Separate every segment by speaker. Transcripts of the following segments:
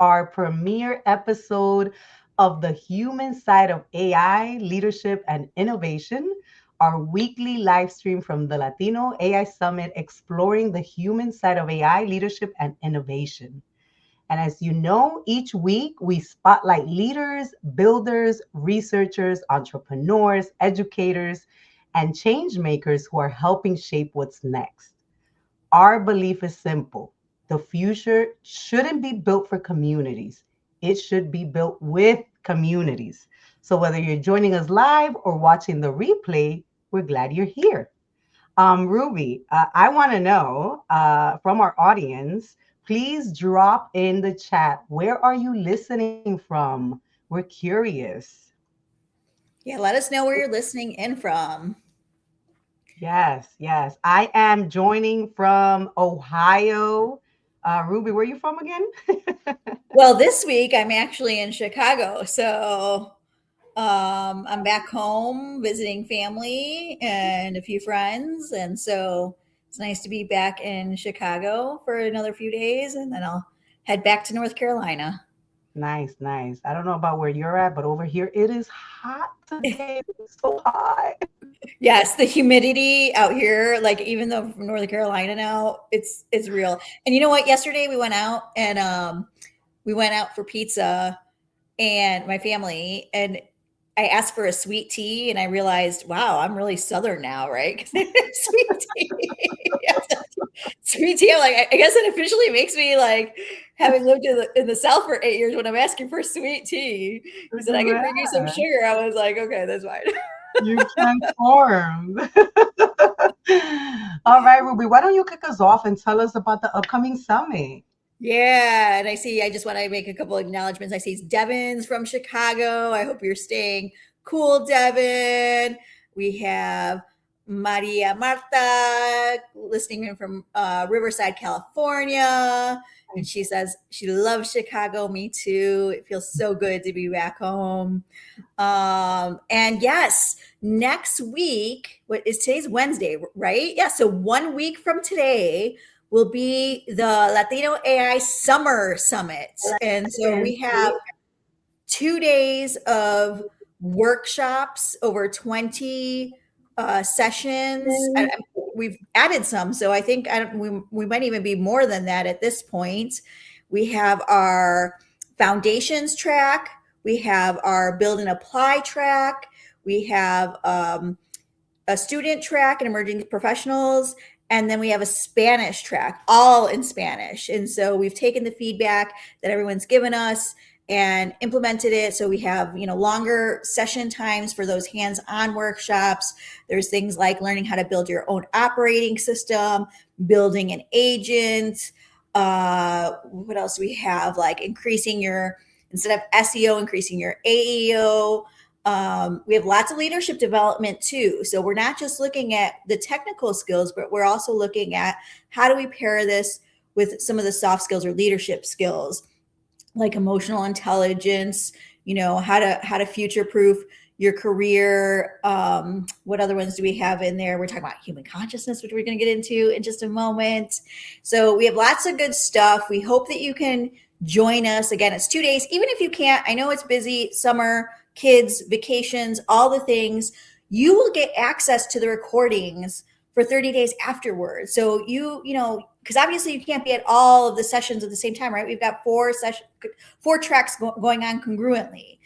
Speaker 1: our premiere episode of the human side of AI, leadership, and innovation, our weekly live stream from the Latino AI Summit, exploring the human side of AI, leadership, and innovation. And as you know, each week we spotlight leaders, builders, researchers, entrepreneurs, educators, and change makers who are helping shape what's next. Our belief is simple: the future shouldn't be built for communities, it should be built with communities. So, whether you're joining us live or watching the replay, we're glad you're here. Ruby, I want to know from our audience, please drop in the chat. Where are you listening from? We're curious.
Speaker 2: Yeah, let us know where you're listening in from.
Speaker 1: Yes, yes. I am joining from Ohio. Ruby, where are you from again?
Speaker 2: Well, this week I'm actually in Chicago. So I'm back home visiting family and a few friends. And so it's nice to be back in Chicago for another few days. And then I'll head back to North Carolina.
Speaker 1: Nice, nice. I don't know about where you're at, but over here it is hot today. It's so hot.
Speaker 2: Yes, the humidity out here, like even though from North Carolina now, it's real. And you know what? Yesterday we went out and we went out for pizza and my family and I asked for a sweet tea and I realized, wow, I'm really Southern now, right? 'Cause sweet tea. Yes, sweet tea. I'm like, I guess it officially makes me like having lived in the South for 8 years when I'm asking for sweet tea. He said, I can bring you some
Speaker 1: Yeah,
Speaker 2: sugar. I was like, okay, that's fine.
Speaker 1: you transformed. All right, Ruby, why don't you kick us off and tell us about the upcoming summit?
Speaker 2: Yeah, and I just want to make a couple of acknowledgments. I see Devin's from Chicago. I hope you're staying cool, Devin. We have Maria Marta listening in from Riverside, California. And she says she loves Chicago. Me too. It feels so good to be back home. And yes, next week, what is today's Wednesday, right? Yeah, so 1 week from today, will be the Latino AI Summer Summit. And so we have 2 days of workshops, over 20 sessions. We've added some, so I think we might even be more than that at this point. We have our foundations track, we have our build and apply track, we have a student track and emerging professionals, and then we have a Spanish track, all in Spanish. And so we've taken the feedback that everyone's given us and implemented it. So we have, longer session times for those hands-on workshops. There's things like learning how to build your own operating system, building an agent. What else do we have? Like instead of SEO, increasing your AEO. We have lots of leadership development too. So we're not just looking at the technical skills, but we're also looking at how do we pair this with some of the soft skills or leadership skills, like emotional intelligence, how to future-proof your career. What other ones do we have in there? We're talking about human consciousness, which we're going to get into in just a moment. So we have lots of good stuff. We hope that you can join us. Again, it's 2 days. Even if you can't, I know it's busy, summer, kids, vacations, all the things, you will get access to the recordings for 30 days afterwards. So because obviously you can't be at all of the sessions at the same time, right? We've got four tracks going on congruently.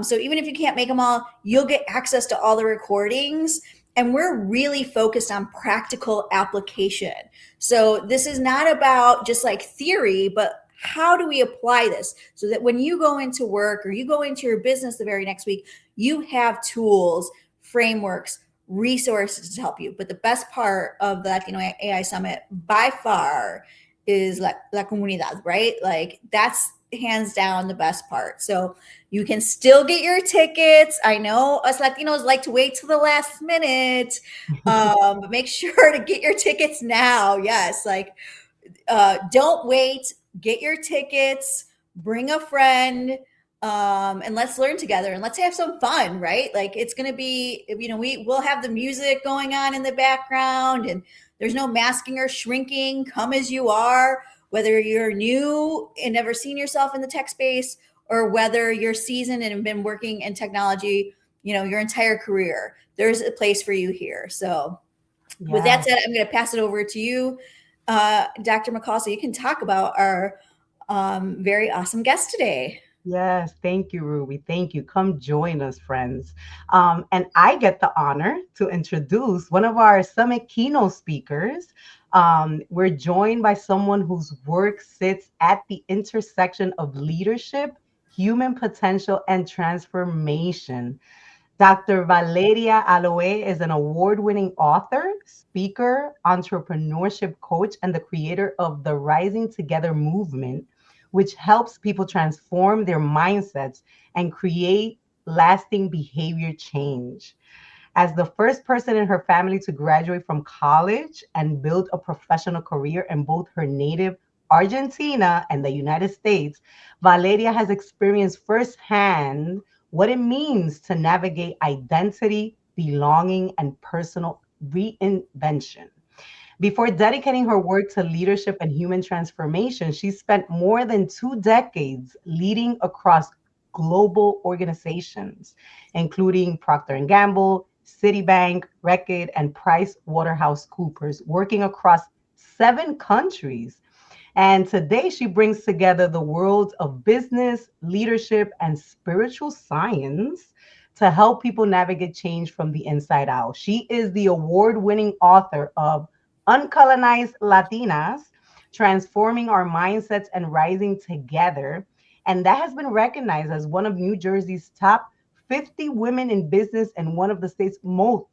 Speaker 2: So even if you can't make them all, you'll get access to all the recordings. And we're really focused on practical application. So this is not about just like theory, but how do we apply this so that when you go into work or you go into your business the very next week, you have tools, frameworks, resources to help you. But the best part of the Latino AI Summit by far is la comunidad, right? Like that's hands down the best part. So you can still get your tickets. I know us Latinos like to wait till the last minute, but make sure to get your tickets now. Yes, don't wait. Get your tickets, bring a friend, and let's learn together and let's have some fun, right? Like it's going to be, we'll have the music going on in the background and there's no masking or shrinking. Come as you are. whether you're new and never seen yourself in the tech space, or whether you're seasoned and have been working in technology, your entire career. There's a place for you here. So, with that
Speaker 1: Yes.
Speaker 2: said, I'm going to pass it over to you, Dr. McCall, so you can talk about our very awesome guest today.
Speaker 1: Yes, thank you, Ruby. Thank you. Come join us, friends. And I get the honor to introduce one of our summit keynote speakers. We're joined by someone whose work sits at the intersection of leadership, human potential, and transformation. Dr. Valeria Aloe is an award winning author, speaker, entrepreneurship coach, and the creator of the Rising Together movement, which helps people transform their mindsets and create lasting behavior change. As the first person in her family to graduate from college and build a professional career in both her native Argentina and the United States, Valeria has experienced firsthand what it means to navigate identity, belonging, and personal reinvention. Before dedicating her work to leadership and human transformation, she spent more than 2 decades leading across global organizations, including Procter Gamble, Citibank, Reckitt, and Price Waterhouse Coopers, working across 7 countries. And today she brings together the worlds of business, leadership, and spiritual science to help people navigate change from the inside out. She is the award winning author of Uncolonized Latinas, Transforming Our Mindsets and Rising Together. And that has been recognized as one of New Jersey's top 50 women in business and one of the state's most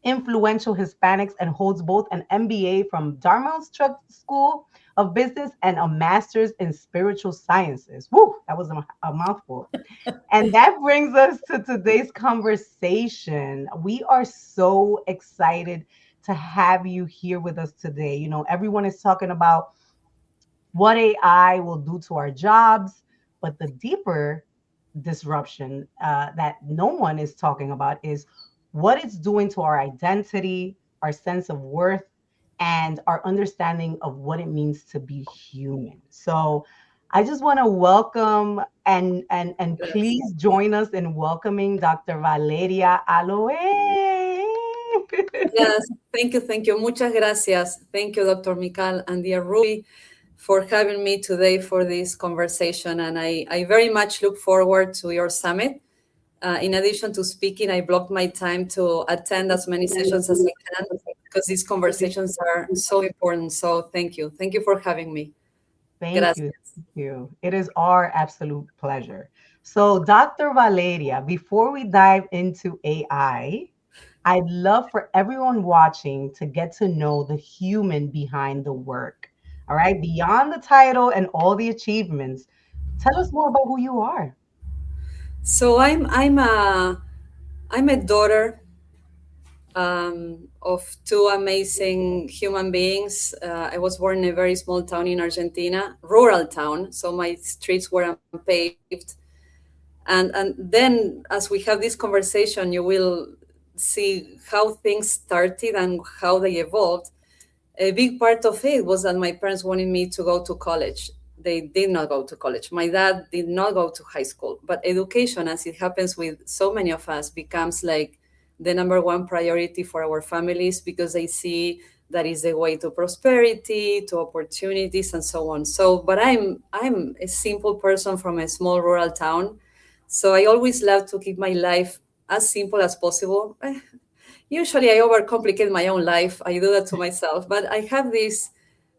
Speaker 1: influential Hispanics, and holds both an MBA from Dartmouth School of Business and a master's in spiritual sciences. Woo, that was a mouthful. And that brings us to today's conversation. We are so excited to have you here with us today. Everyone is talking about what AI will do to our jobs, but the deeper disruption that no one is talking about is what it's doing to our identity, our sense of worth, and our understanding of what it means to be human. So I just want to welcome and
Speaker 3: Gracias.
Speaker 1: please join us in welcoming Dr. Valeria Aloe.
Speaker 3: Yes, thank you. Muchas gracias. Thank you, Dr. Michal and dear Ruby, for having me today for this conversation. And I very much look forward to your summit. In addition to speaking, I blocked my time to attend as many sessions as I can because these conversations are so important. So thank you. Thank you for having me.
Speaker 1: Thank
Speaker 3: Gracias.
Speaker 1: you. Thank you. It is our absolute pleasure. So, Dr. Valeria, before we dive into AI, I'd love for everyone watching to get to know the human behind the work. All right. Beyond the title and all the achievements, tell us more about who you are.
Speaker 3: So I'm a daughter of two amazing human beings. I was born in a very small town in Argentina, rural town, so my streets were unpaved. And then, as we have this conversation, you will see how things started and how they evolved. A big part of it was that my parents wanted me to go to college. They did not go to college. My dad did not go to high school. But education, as it happens with so many of us, becomes like the number one priority for our families because they see that is the way to prosperity, to opportunities, and so on. So, but I'm a simple person from a small rural town. So I always love to keep my life as simple as possible. Usually I overcomplicate my own life. I do that to myself, but I have this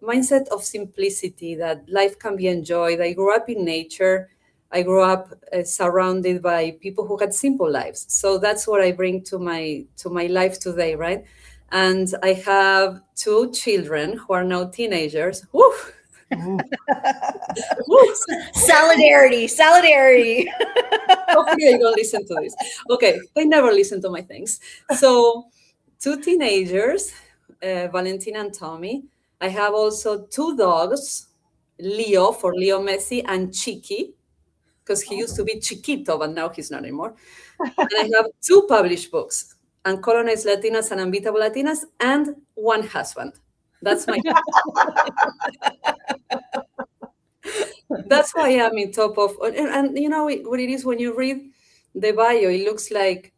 Speaker 3: mindset of simplicity that life can be enjoyed. I grew up in nature. I grew up surrounded by people who had simple lives. So that's what I bring to my life today, right? And I have two children who are now teenagers. Woo!
Speaker 1: Ooh,
Speaker 3: Woo!
Speaker 2: Solidarity.
Speaker 3: Hopefully they don't listen to this. Okay, they never listen to my things. So two teenagers, Valentina and Tommy. I have also two dogs, Leo for Leo Messi and Chiqui, because he used to be Chiquito, but now he's not anymore. And I have two published books, Uncolonized Latinas and Unbeatable Latinas, and one husband. That's my that's why I'm in top of and you know what it is when you read the bio, it looks like,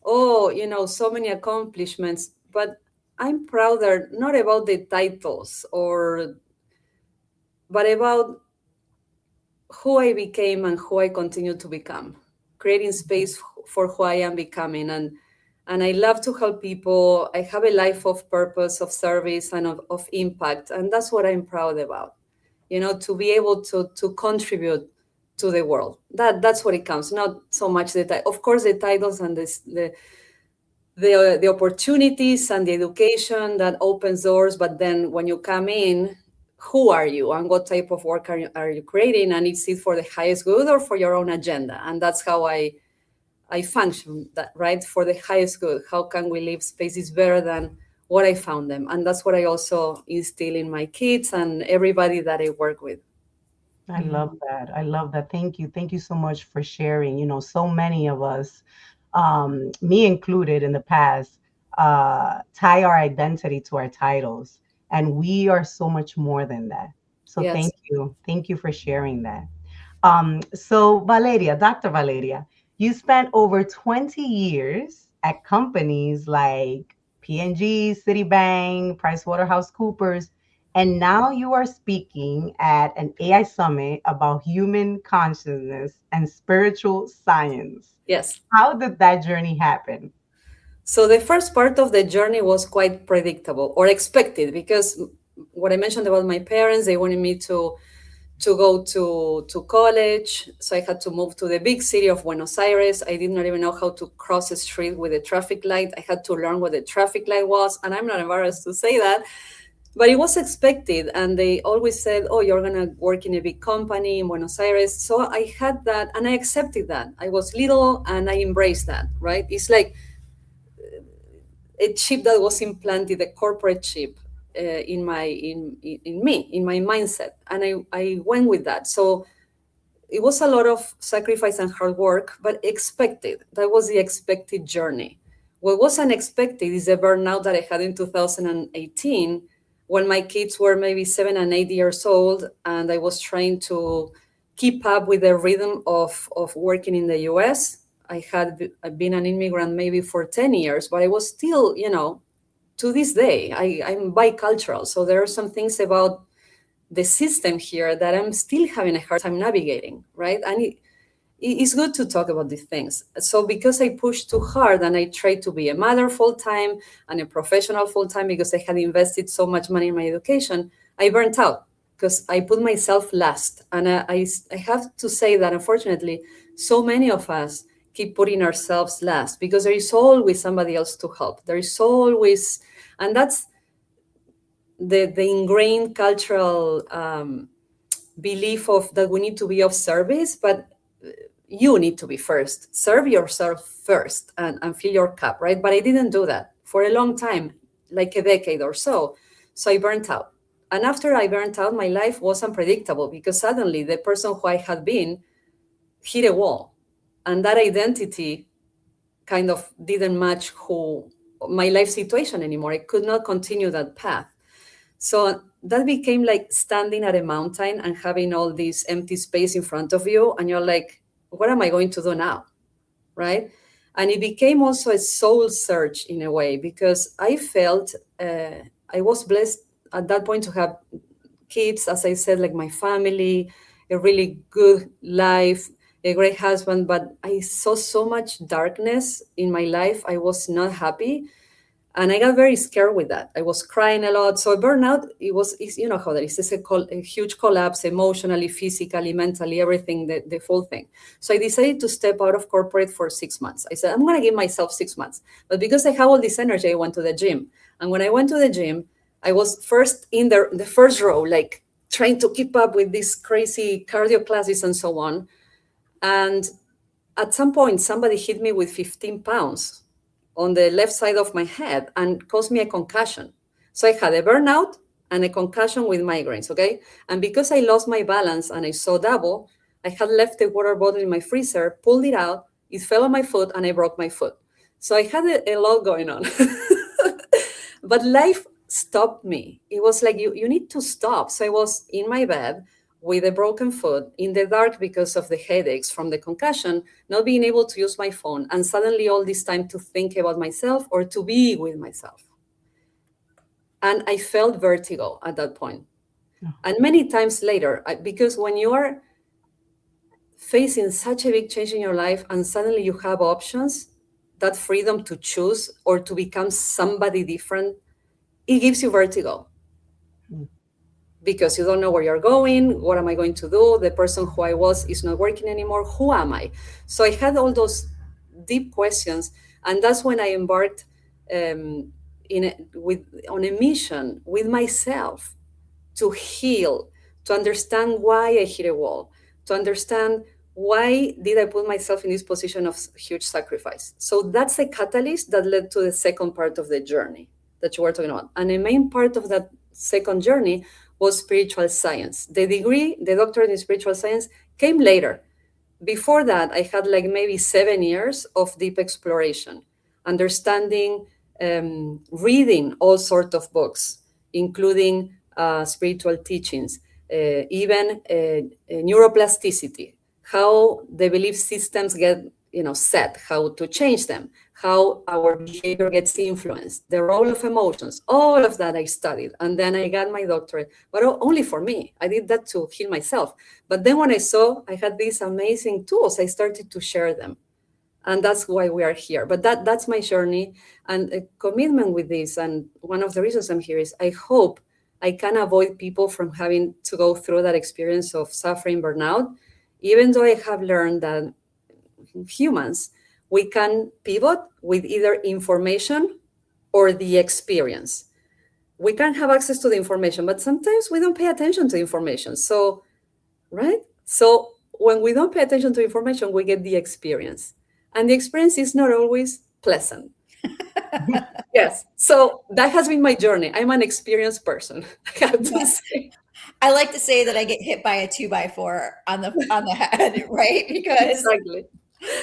Speaker 3: oh, so many accomplishments, but I'm prouder not about the titles or but about who I became and who I continue to become, creating space for who I am becoming. And I love to help people. I have a life of purpose, of service, and of impact. And that's what I'm proud about, to be able to contribute to the world. That's what it counts, not so much of course, the titles and the opportunities and the education that opens doors. But then when you come in, who are you and what type of work are you creating, and is it for the highest good or for your own agenda? And that's how I function, that right, for the highest good. How can we leave spaces better than what I found them? And that's what I also instill in my kids and everybody that I work with.
Speaker 1: I love that. I love that. Thank you. Thank you so much for sharing. So many of us, me included in the past, tie our identity to our titles. And we are so much more than that. So
Speaker 3: Yes.
Speaker 1: thank you. Thank you for sharing that. So Valeria, Dr. Valeria, you spent over 20 years at companies like P&G, Citibank, PricewaterhouseCoopers, and now you are speaking at an AI summit about human consciousness and spiritual science.
Speaker 3: Yes.
Speaker 1: How did that journey happen?
Speaker 3: So the first part of the journey was quite predictable or expected, because what I mentioned about my parents, they wanted me to go to college. So I had to move to the big city of Buenos Aires. I did not even know how to cross a street with a traffic light. I had to learn what the traffic light was. And I'm not embarrassed to say that, but it was expected. And they always said, oh, you're going to work in a big company in Buenos Aires. So I had that and I accepted that. I was little and I embraced that, right? It's like a chip that was implanted, a corporate chip, in me, in my mindset, and I went with that. So it was a lot of sacrifice and hard work, but expected. That was the expected journey. What was unexpected is the burnout that I had in 2018, when my kids were maybe 7 and 8 years old, and I was trying to keep up with the rhythm of working in the US. I've been an immigrant maybe for 10 years, but I was still, to this day, I'm bicultural. So there are some things about the system here that I'm still having a hard time navigating, right? And it's good to talk about these things. So because I pushed too hard and I tried to be a mother full-time and a professional full-time because I had invested so much money in my education, I burnt out because I put myself last. And I have to say that, unfortunately, so many of us keep putting ourselves last because there is always somebody else to help. There is always, and that's the ingrained cultural belief of that we need to be of service, but you need to be first. Serve yourself first and fill your cup, right? But I didn't do that for a long time, like a decade or so. So I burnt out. And after I burnt out, my life was unpredictable because suddenly the person who I had been hit a wall. And that identity kind of didn't match who my life situation anymore. I could not continue that path. So that became like standing at a mountain and having all this empty space in front of you. And you're like, what am I going to do now? Right? And it became also a soul search in a way, because I felt I was blessed at that point to have kids, as I said, like my family, a really good life, a great husband. But I saw so much darkness in my life. I was not happy. And I got very scared with that. I was crying a lot. So burnout, you know how that is. It's a huge collapse emotionally, physically, mentally, everything, the full thing. So I decided to step out of corporate for 6 months. I said, I'm going to give myself 6 months. But because I have all this energy, I went to the gym. And when I went to the gym, I was first in the first row, like trying to keep up with these crazy cardio classes and so on. And at some point, somebody hit me with 15 pounds on the left side of my head and caused me a concussion. So I had a burnout and a concussion with migraines, okay? And because I lost my balance and I saw double, I had left the water bottle in my freezer, pulled it out, it fell on my foot, and I broke my foot. So I had a lot going on. But life stopped me. It was like, you need to stop. So I was in my bed with a broken foot in the dark because of the headaches from the concussion, not being able to use my phone, and suddenly all this time to think about myself or to be with myself. And I felt vertigo at that point. And many times later, because when you are facing such a big change in your life and suddenly you have options, that freedom to choose or to become somebody different, it gives you vertigo
Speaker 1: Mm.
Speaker 3: because you don't know where you're going. What am I going to do? The person who I was is not working anymore. Who am I? So I had all those deep questions, and that's when I embarked on a mission with myself to heal, to understand why I hit a wall, to understand why did I put myself in this position of huge sacrifice. So that's the catalyst that led to the second part of the journey that you were talking about. And the main part of that second journey was spiritual science. The degree, the doctorate in spiritual science came later. Before that, I had like maybe 7 years of deep exploration, understanding, reading all sorts of books, including spiritual teachings, even neuroplasticity, how the belief systems get set, how to change them, how our behavior gets influenced, the role of emotions. All of that I studied, and then I got my doctorate, but only for me. I did that to heal myself. But then when I saw I had these amazing tools, I started to share them, and that's why we are here. But that's my journey and a commitment with this. And one of the reasons I'm here is I hope I can avoid people from having to go through that experience of suffering burnout, even though I have learned that humans, we can pivot with either information or the experience. We can have access to the information, but sometimes we don't pay attention to information. So, right? So when we don't pay attention to information, we get the experience. And the experience is not always pleasant. Yes. So that has been my journey. I'm an experienced person, I have to say.
Speaker 2: I like to say that I get hit by a 2x4 on the head, right? Because
Speaker 3: Exactly.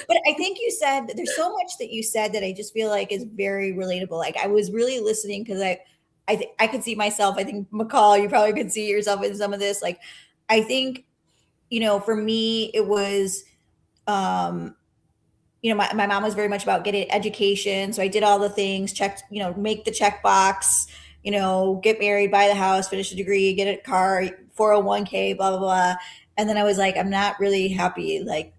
Speaker 2: but I think you said there's so much that you said that I just feel like is very relatable. Like I was really listening because I could see myself. I think McCall, you probably could see yourself in some of this. Like I think, for me it was um my mom was very much about getting education. So I did all the things, checked, make the check box, get married, buy the house, finish a degree, get a car, 401k, blah, blah, blah. And then I was like, I'm not really happy. Like,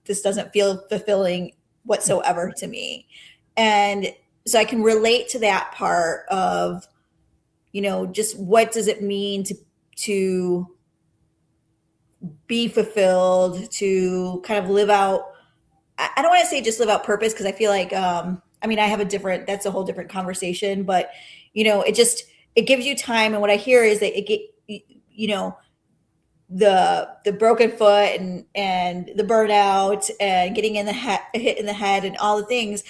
Speaker 2: this doesn't feel fulfilling whatsoever to me. And so I can relate to that part of, just what does it mean to be fulfilled, to kind of live out. I don't want to say just live out purpose because I feel like, I have that's a whole different conversation, but it gives you time. And what I hear is that it get, the broken foot and the burnout and getting hit in the head and all the things,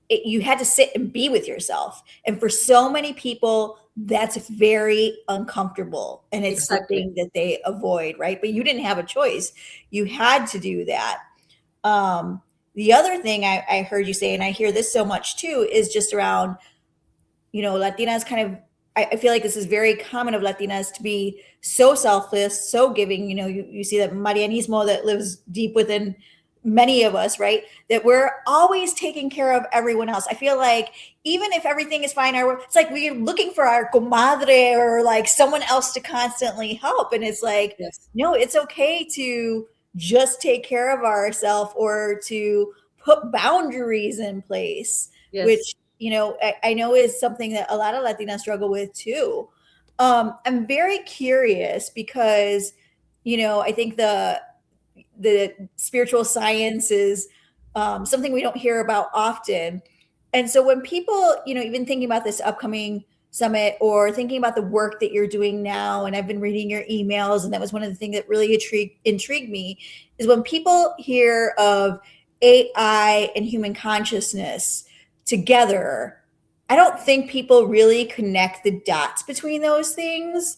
Speaker 2: you had to sit and be with yourself. And for so many people, that's very uncomfortable and it's
Speaker 3: Exactly.
Speaker 2: something that they avoid, right? But you didn't have a choice. You had to do that. The other thing I heard you say, and I hear this so much too, is just around, Latinas kind of, I feel like this is very common of Latinas to be so selfless, so giving. You see that Marianismo that lives deep within many of us, right? That we're always taking care of everyone else. I feel like even if everything is fine, it's like we're looking for our comadre or like someone else to constantly help. And it's like,
Speaker 3: Yes.
Speaker 2: no, it's okay to just take care of ourselves or to put boundaries in place,
Speaker 3: Yes.
Speaker 2: which, I know is something that a lot of Latinas struggle with too. I'm very curious because, I think the spiritual science is something we don't hear about often. And so when people, even thinking about this upcoming summit or thinking about the work that you're doing now, and I've been reading your emails, and that was one of the things that really intrigued me, is when people hear of AI and human consciousness together, I don't think people really connect the dots between those things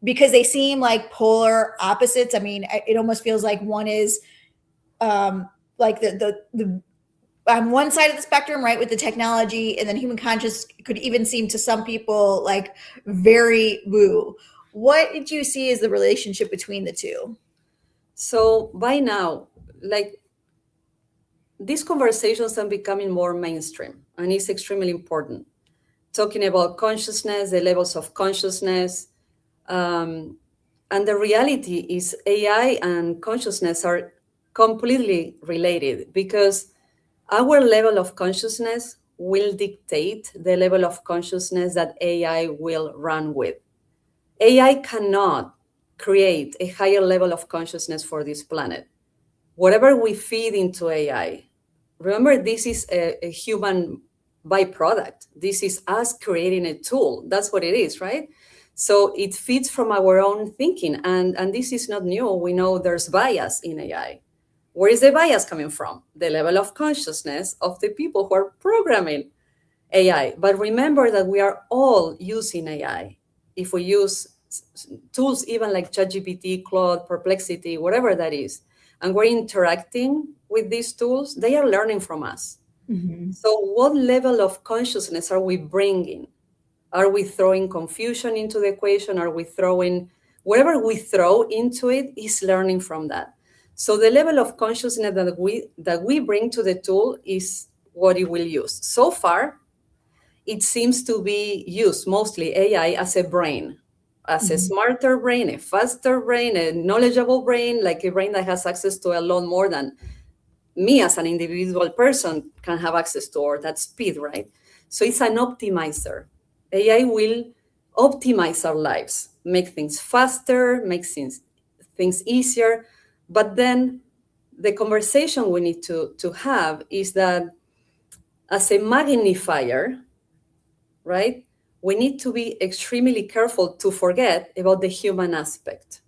Speaker 2: because they seem like polar opposites. I mean, it almost feels like one is like the on one side of the spectrum, right, with the technology, and then human conscious could even seem to some people like very woo. What did you see as the relationship between the two?
Speaker 3: So by now, like, these conversations are becoming more mainstream, and it's extremely important. Talking about consciousness, the levels of consciousness, um, and the reality is AI and consciousness are completely related, because our level of consciousness will dictate the level of consciousness that AI will run with. AI cannot create a higher level of consciousness for this planet. Whatever we feed into AI, remember, this is a human byproduct. This is us creating a tool. That's what it is, right? So it feeds from our own thinking. And this is not new. We know there's bias in AI. Where is the bias coming from? The level of consciousness of the people who are programming AI. But remember that we are all using AI. If we use tools even like ChatGPT, Claude, Perplexity, whatever that is, and we're interacting with these tools, they are learning from us.
Speaker 2: Mm-hmm.
Speaker 3: So what level of consciousness are we bringing? Are we throwing confusion into the equation? Are we throwing whatever we throw into it is learning from that? So the level of consciousness that we bring to the tool is what it will use. So far, it seems to be used mostly AI as a brain, as a
Speaker 2: Mm-hmm.
Speaker 3: smarter brain, a faster brain, a knowledgeable brain, like a brain that has access to a lot more than me as an individual person can have access to, or that speed, right? So it's an optimizer. AI will optimize our lives, make things faster, make things easier. But then the conversation we need to have is that as a magnifier, right? We need to be extremely careful to forget about the human aspect,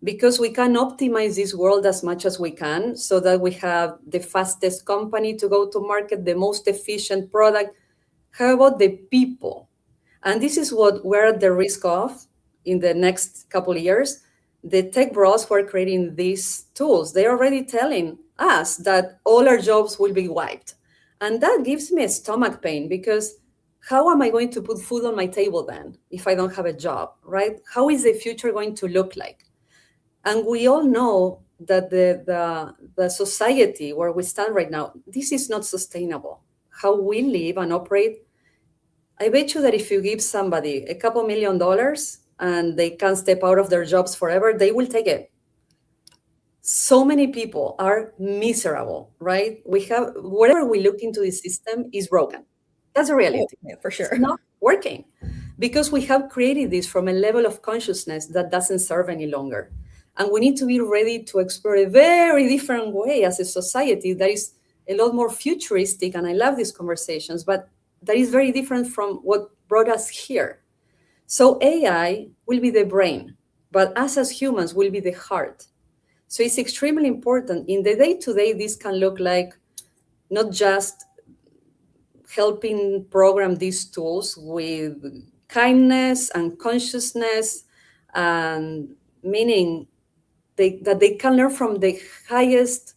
Speaker 3: because we can optimize this world as much as we can so that we have the fastest company to go to market, the most efficient product. How about the people? And this is what we're at the risk of in the next couple of years. The tech bros who are creating these tools, they're already telling us that all our jobs will be wiped. And that gives me a stomach pain, because how am I going to put food on my table then if I don't have a job, right? How is the future going to look like? And we all know that the society where we stand right now, this is not sustainable. How we live and operate, I bet you that if you give somebody a couple $1 million and they can't step out of their jobs forever, they will take it. So many people are miserable, right? We have, whatever we look into the system is broken. That's a
Speaker 2: Oh,
Speaker 3: reality.
Speaker 2: yeah, for
Speaker 3: It's
Speaker 2: sure.
Speaker 3: not working, because we have created this from a level of consciousness that doesn't serve any longer. And we need to be ready to explore a very different way as a society that is a lot more futuristic. And I love these conversations, but that is very different from what brought us here. So AI will be the brain, but us as humans will be the heart. So it's extremely important. In the day-to-day, this can look like not just helping program these tools with kindness and consciousness, and meaning that they can learn from the highest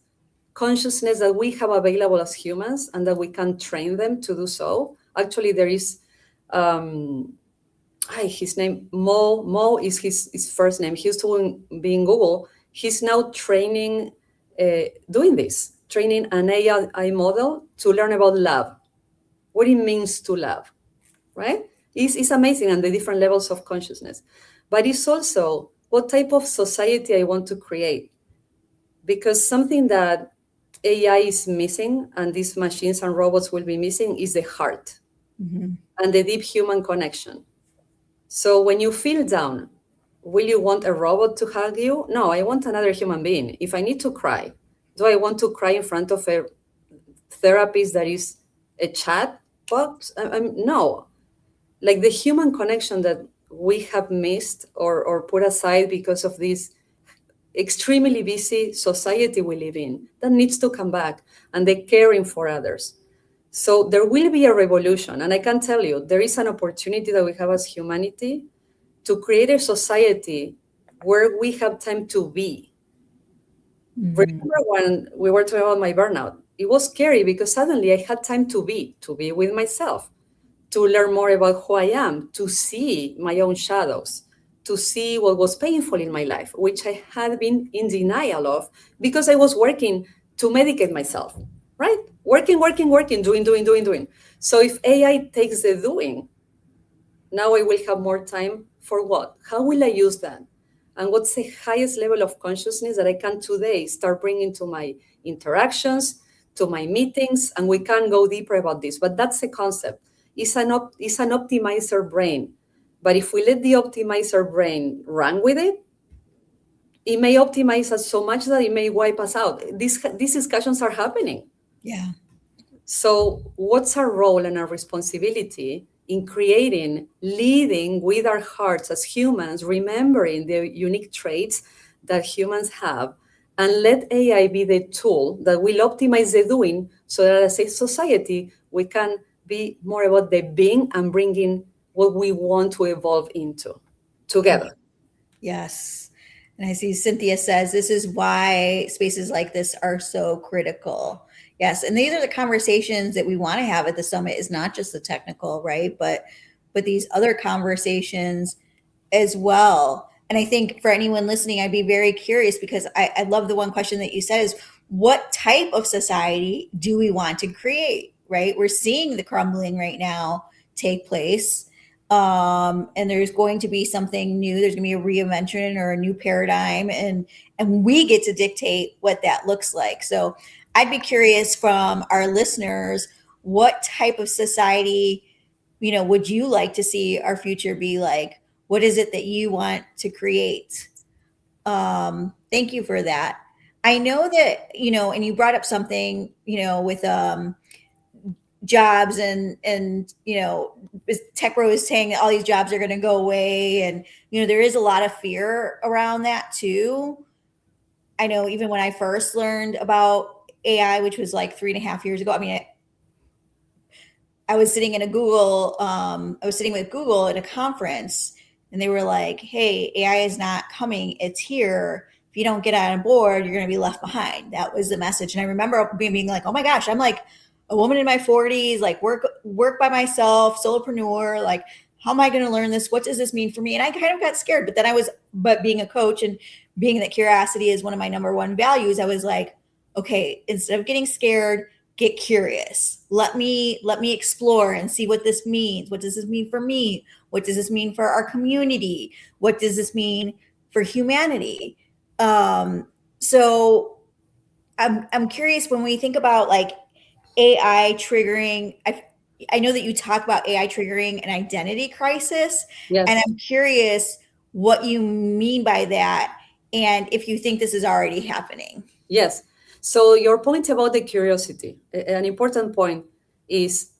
Speaker 3: consciousness that we have available as humans, and that we can train them to do so. Actually, there is his name, Mo is his first name. He used to be in Google. He's now training, doing this, training an AI model to learn about love, what it means to love, right? It's amazing, and the different levels of consciousness. But it's also what type of society I want to create. Because something that AI is missing, and these machines and robots will be missing, is the heart
Speaker 2: Mm-hmm.
Speaker 3: and the deep human connection. So when you feel down, will you want a robot to hug you? No, I want another human being. If I need to cry, do I want to cry in front of a therapist that is a chat box? No. Like the human connection that we have missed or put aside because of this extremely busy society we live in, that needs to come back, and the caring for others. So there will be a revolution. And I can tell you, there is an opportunity that we have as humanity to create a society where we have time to be.
Speaker 2: Mm-hmm.
Speaker 3: Remember when we were talking about my burnout? it was scary because suddenly I had time to be with myself, to learn more about who I am, to see my own shadows, to see what was painful in my life, which I had been in denial of because I was working to medicate myself, right? Working, working, working, doing, doing, doing, doing. So if AI takes the doing, now I will have more time for what? How will I use that? And what's the highest level of consciousness that I can today start bringing to my interactions, to my meetings? And we can go deeper about this, but that's the concept. It's an optimizer brain. But if we let the optimizer brain run with it may optimize us so much that it may wipe us out. These discussions are happening.
Speaker 2: Yeah.
Speaker 3: So, what's our role and our responsibility in creating, leading with our hearts as humans, remembering the unique traits that humans have, and let AI be the tool that will optimize the doing so that as a society, we can be more about the being and bringing what we want to evolve into together.
Speaker 2: Yes. And I see Cynthia says this is why spaces like this are so critical. Yes. And these are the conversations that we want to have at the summit, is not just the technical, right? But these other conversations as well. And I think for anyone listening, I'd be very curious, because I love the one question that you said is, what type of society do we want to create? Right? We're seeing the crumbling right now take place. And there's going to be something new. There's going to be a reinvention or a new paradigm, and we get to dictate what that looks like. So I'd be curious from our listeners, what type of society, would you like to see our future be like? What is it that you want to create? Thank you for that. I know that, and you brought up something, with jobs, and tech bro is saying that all these jobs are going to go away, and there is a lot of fear around that too. I know even when I first learned about AI, which was like 3.5 years ago, I mean, I was sitting in a Google, I was sitting with Google at a conference, and they were like, hey, AI is not coming, it's here. If you don't get on board, you're going to be left behind. That was the message. And I remember being like, oh my gosh, I'm like a woman in my 40s, like work by myself, solopreneur, like, how am I going to learn this? What does this mean for me? And I kind of got scared, but then but being a coach and being that curiosity is one of my number one values, I was like, okay, instead of getting scared, get curious. Let me explore and see what this means. What does this mean for me? What does this mean for our community? What does this mean for humanity? So I'm curious, when we think about like AI triggering, I know that you talk about AI triggering an identity crisis,
Speaker 3: Yes.
Speaker 2: and I'm curious what you mean by that, and if you think this is already happening.
Speaker 3: Yes. So your point about the curiosity, an important point is,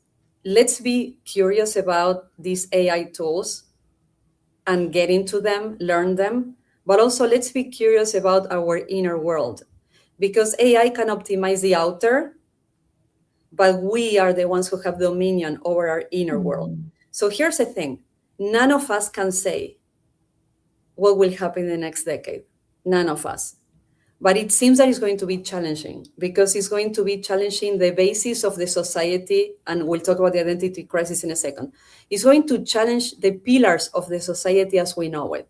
Speaker 3: let's be curious about these AI tools and get into them, learn them, but also let's be curious about our inner world, because AI can optimize the outer, but we are the ones who have dominion over our inner world. So here's the thing. None of us can say what will happen in the next decade. None of us. But it seems that it's going to be challenging, because it's going to be challenging the basis of the society. And we'll talk about the identity crisis in a second. It's going to challenge the pillars of the society as we know it.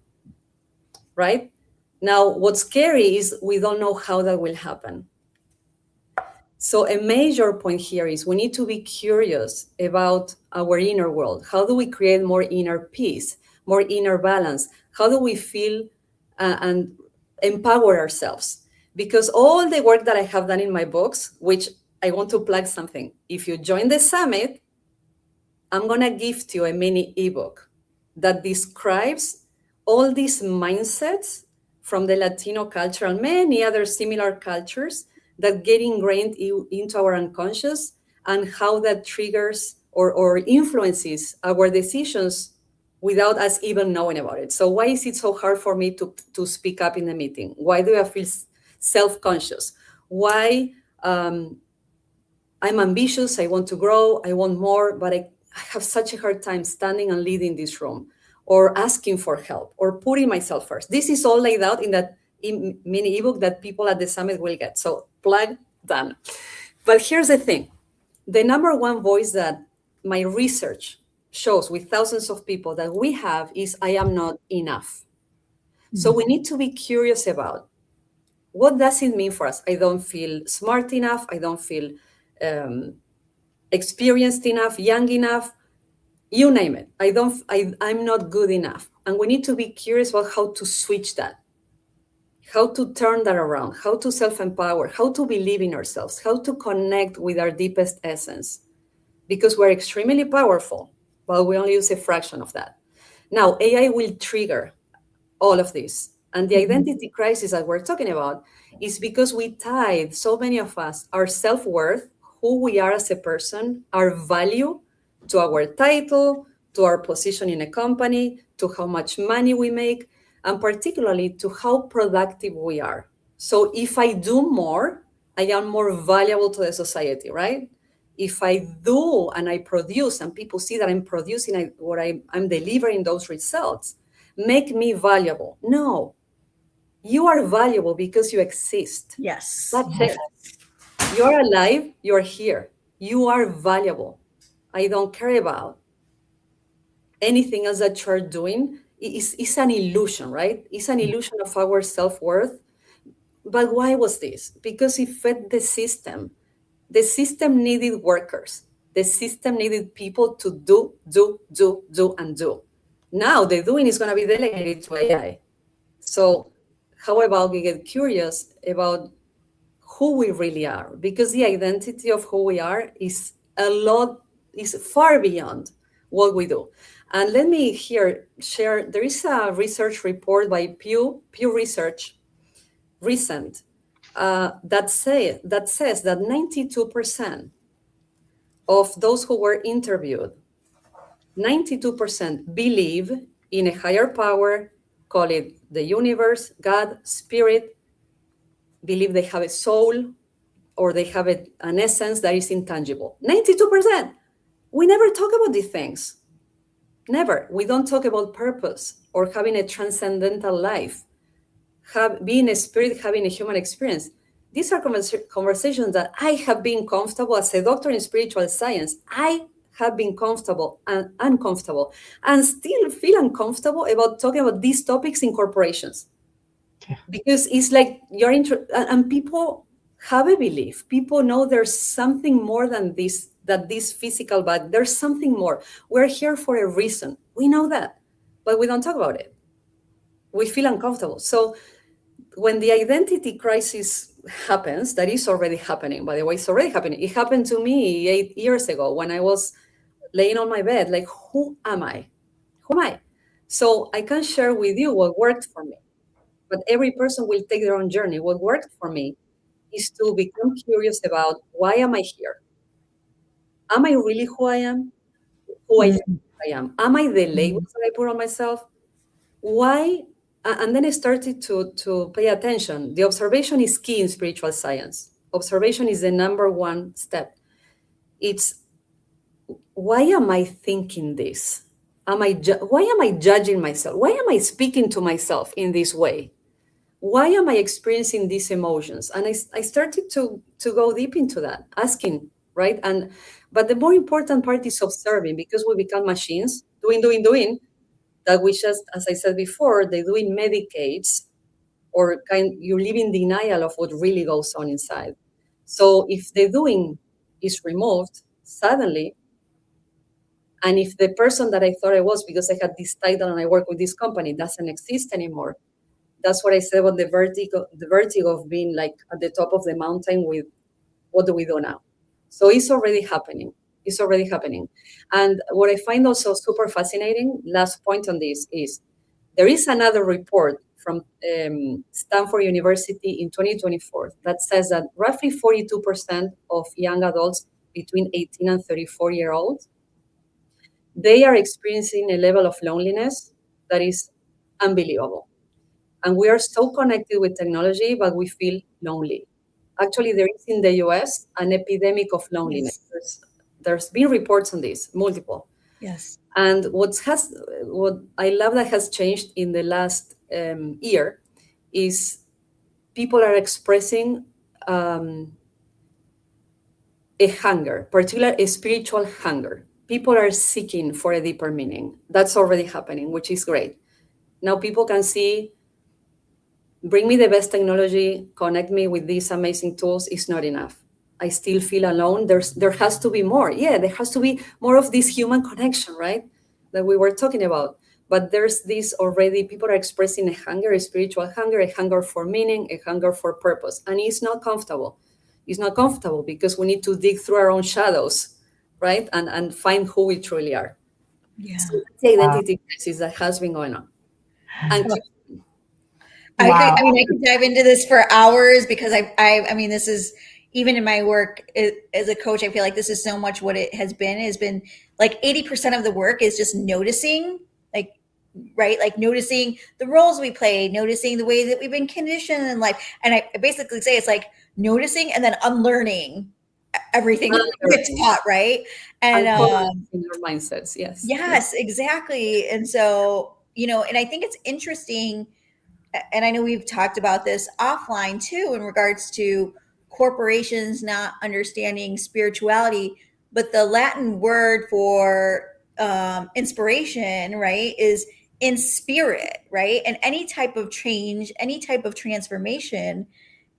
Speaker 3: Right? Now, what's scary is we don't know how that will happen. So a major point here is we need to be curious about our inner world. How do we create more inner peace, more inner balance? How do we feel and empower ourselves? Because all the work that I have done in my books, which I want to plug something. If you join the summit, I'm going to gift you a mini ebook that describes all these mindsets from the Latino culture and many other similar cultures that get ingrained into our unconscious, and how that triggers or influences our decisions without us even knowing about it. So why is it so hard for me to speak up in the meeting? Why do I feel self-conscious? Why I'm ambitious, I want to grow, I want more, but I have such a hard time standing and leading this room, or asking for help, or putting myself first. This is all laid out in that mini ebook that people at the summit will get. So plug done. But here's the thing, the number one voice that my research shows with thousands of people that we have is I am not enough. So we need to be curious about what does it mean for us. I don't feel smart enough. I don't feel um, experienced enough, young enough, you name it. I'm not good enough. And we need to be curious about how to switch that, how to turn that around, how to self-empower, how to believe in ourselves, how to connect with our deepest essence, because we're extremely powerful, but we only use a fraction of that. Now, AI will trigger all of this. And the identity crisis that we're talking about is because we tied, so many of us, our self-worth, who we are as a person, our value, to our title, to our position in a company, to how much money we make, and particularly to how productive we are. So if I do more, I am more valuable to the society, right? If I do and I produce and people see that I'm producing I'm delivering those results, make me valuable. No, you are valuable because you exist.
Speaker 2: Yes.
Speaker 3: That's it. You're alive, you're here. You are valuable. I don't care about anything else that you're doing. It's an illusion, right? It's an illusion of our self-worth. But why was this? Because it fed the system. The system needed workers. The system needed people to do, and do. Now the doing is going to be delegated to AI. So how about we get curious about who we really are? Because the identity of who we are is far beyond what we do. And let me here share, there is a research report by Pew Research, recent, that says that 92% of those who were interviewed, 92% believe in a higher power, call it the universe, God, spirit, believe they have a soul or they have an essence that is intangible. 92%. We never talk about these things. Never. We don't talk about purpose or having a transcendental life, being a spirit, having a human experience. These are conversations that I have been comfortable as a doctor in spiritual science. I have been comfortable and uncomfortable and still feel uncomfortable about talking about these topics in corporations.
Speaker 1: Yeah.
Speaker 3: Because it's like and people have a belief. People know there's something more than this physical body. There's something more. We're here for a reason. We know that, but we don't talk about it. We feel uncomfortable. So when the identity crisis happens, that is already happening, by the way, it's already happening. It happened to me 8 years ago when I was laying on my bed, like, who am I? Who am I? So I can share with you what worked for me, but every person will take their own journey. What worked for me is to become curious about, why am I here? Am I really who I am? Who I think I am? Am I the labels that I put on myself? Why? And then I started to pay attention. The observation is key in spiritual science. Observation is the number one step. It's, why am I thinking this? Why am I judging myself? Why am I speaking to myself in this way? Why am I experiencing these emotions? And I started to go deep into that, asking, right? But the more important part is observing, because we become machines, doing, that we just, as I said before, the doing medicates, or you live in denial of what really goes on inside. So if the doing is removed suddenly, and if the person that I thought I was, because I had this title and I work with this company, doesn't exist anymore, that's what I said about the vertigo of being like at the top of the mountain with, what do we do now? So it's already happening. It's already happening. And what I find also super fascinating, last point on this, is there is another report from Stanford University in 2024 that says that roughly 42% of young adults between 18 and 34-year-olds, they are experiencing a level of loneliness that is unbelievable. And we are so connected with technology, but we feel lonely. Actually, there is in the US an epidemic of loneliness.
Speaker 2: Yes.
Speaker 3: There's been reports on this, multiple.
Speaker 2: Yes.
Speaker 3: And what I love that has changed in the last year is people are expressing a hunger, particular a spiritual hunger. People are seeking for a deeper meaning. That's already happening, which is great. Now people can see, bring me the best technology, connect me with these amazing tools is not enough. I still feel alone. There has to be more. Yeah, there has to be more of this human connection, right? That we were talking about. But there's this already, people are expressing a hunger, a spiritual hunger, a hunger for meaning, a hunger for purpose. And it's not comfortable. It's not comfortable because we need to dig through our own shadows, right? And find who we truly are.
Speaker 2: Yeah.
Speaker 3: So that's the
Speaker 1: Wow.
Speaker 3: identity crisis that has been going on. And
Speaker 1: Wow.
Speaker 2: I mean, I could dive into this for hours because I mean, this is even in my work as a coach. I feel like this is so much what it has been like 80% of the work is just noticing, like, right, like noticing the roles we play, noticing the way that we've been conditioned in life, and I basically say it's like noticing and then unlearning everything that we get taught, right? And
Speaker 3: uncovering our mindsets, yes.
Speaker 2: yes, exactly. And so, and I think it's interesting, and I know we've talked about this offline too, in regards to corporations not understanding spirituality, but the Latin word for inspiration, right, is in spirit, right? And any type of change, any type of transformation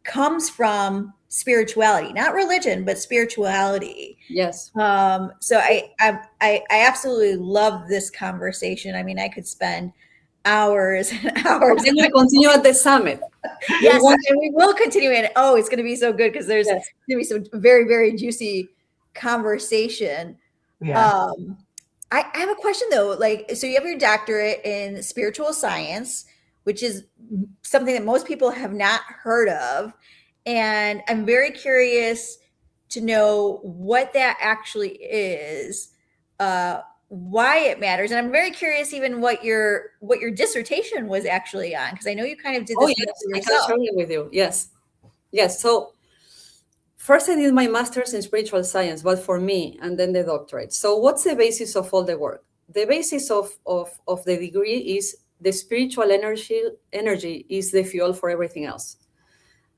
Speaker 2: comes from spirituality, not religion, but spirituality.
Speaker 3: Yes.
Speaker 2: So I absolutely love this conversation. I mean, I could spend hours and
Speaker 3: And
Speaker 2: hours.
Speaker 3: then we continue at the summit. We
Speaker 2: Yes,
Speaker 3: want,
Speaker 2: and we will continue. And oh, it's going to be so good because there's going
Speaker 3: yes.
Speaker 2: to be some very, very juicy conversation.
Speaker 1: Yeah.
Speaker 2: Um, I have a question though. Like, so you have your doctorate in spiritual science, which is something that most people have not heard of. And I'm very curious to know what that actually is, why it matters. And I'm very curious even what your dissertation was actually on, because I know you kind of did
Speaker 3: Oh,
Speaker 2: this more
Speaker 3: yes.
Speaker 2: for
Speaker 3: I can
Speaker 2: yourself.
Speaker 3: share it with you. Yes. Yes. So first I did my master's in spiritual science, but for me, and then the doctorate. So what's the basis of all the work? The basis of the degree is the spiritual energy is the fuel for everything else.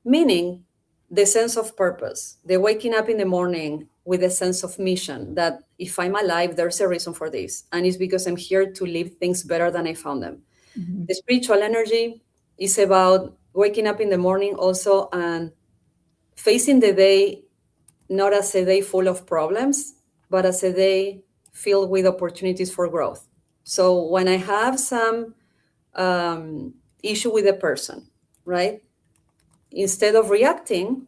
Speaker 3: Meaning the sense of purpose, the waking up in the morning with a sense of mission that if I'm alive, there's a reason for this. And it's because I'm here to leave things better than I found them.
Speaker 2: Mhm.
Speaker 3: The spiritual energy is about waking up in the morning also and facing the day not as a day full of problems, but as a day filled with opportunities for growth. So when I have some issue with a person, right? Instead of reacting,